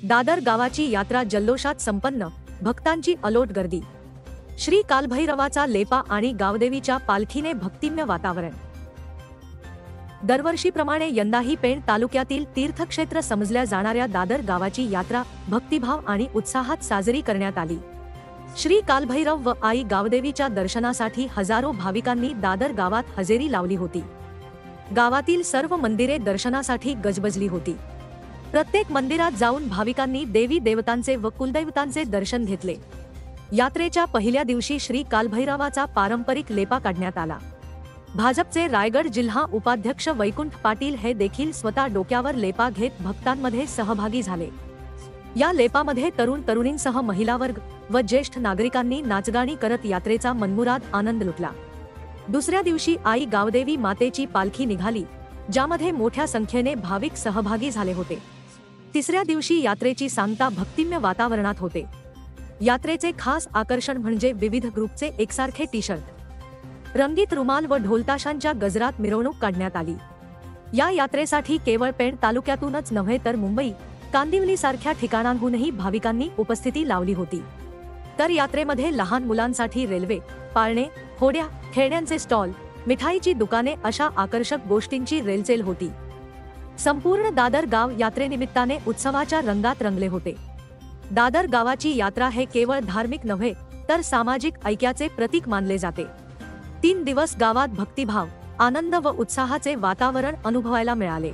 दादर गावाची यात्रा जल्लोषात संपन्न, भक्तांची अलोट गर्दी। श्री कालभैरवाचा लेपा आणि गावदेवीच्या पालखीने भक्तिमय वातावरण। दरवर्षीप्रमाणे यंदाही पेण तालुक्यातील तीर्थक्षेत्र समजल्या जाणाऱ्या दादर गावाची यात्रा भक्तिभाव आणि उत्साहात साजरी करण्यात आली। श्री कालभैरव व आई गावदेवीच्या दर्शनासाठी हजारो भाविकांनी दादर गावात हजेरी लावली होती। गावातील सर्व मंदिरे दर्शनासाठी गजबजली होती। प्रत्येक मंदिरात जाऊन भाविकांनी देवी देवतांचे व कुलदैवतांचे दर्शन घेतले। यात्रेच्या पहिल्या दिवशी श्री कालभैरवाचा पारंपरिक लेपा काढण्यात आला। भाजपचे रायगड जिल्हा उपाध्यक्ष वैकुंठ पाटील हे देखील स्वतः डोक्यावर लेपा घेत भक्तांमध्ये सहभागी झाले। या लेपामध्ये तरुण तरुणींसह महिला वर्ग व ज्येष्ठ नागरिकांनी नाचगाणी करत यात्रेचा मनमुराद आनंद लुटला। दुसऱ्या दिवशी आई गावदेवी मातेची पालखी निघाली, ज्यामध्ये मोठ्या संख्येने भाविक सहभागी झाले होते। तिसऱ्या दिवशी यात्रेची सांगता भक्तिमय वातावरणात होते। यात्रेचे खास आकर्षण म्हणजे विविध ग्रुपचे एकसारखे टी-शर्ट, रंगीत रुमाल व ढोलताशांच्या गजरात मिरवणूक काढण्यात आली। या यात्रेसाठी केवळ पेण तालुक्यातूनच नव्हे तर मुंबई, कांदिवली सारख्या ठिकाणांहूनही भाविकांनी उपस्थिती लावली होती। तर यात्रेमध्ये लहान मुलांसाठी रेल्वे, पाळणे, होड्या, खेळण्यांचे स्टॉल, मिठाईची दुकाने अशा आकर्षक गोष्टींची रेलचेल होती। संपूर्ण दादर गाव यात्रेनिमित्ताने उत्सवाच्या रंगात रंगले होते। दादर गावाची यात्रा हे केवळ धार्मिक नव्हे तर सामाजिक ऐक्याचे प्रतीक मानले जाते। 3 दिवस गावात भक्तिभाव, आनंद व उत्साहाचे वातावरण अनुभवायला मिळाले।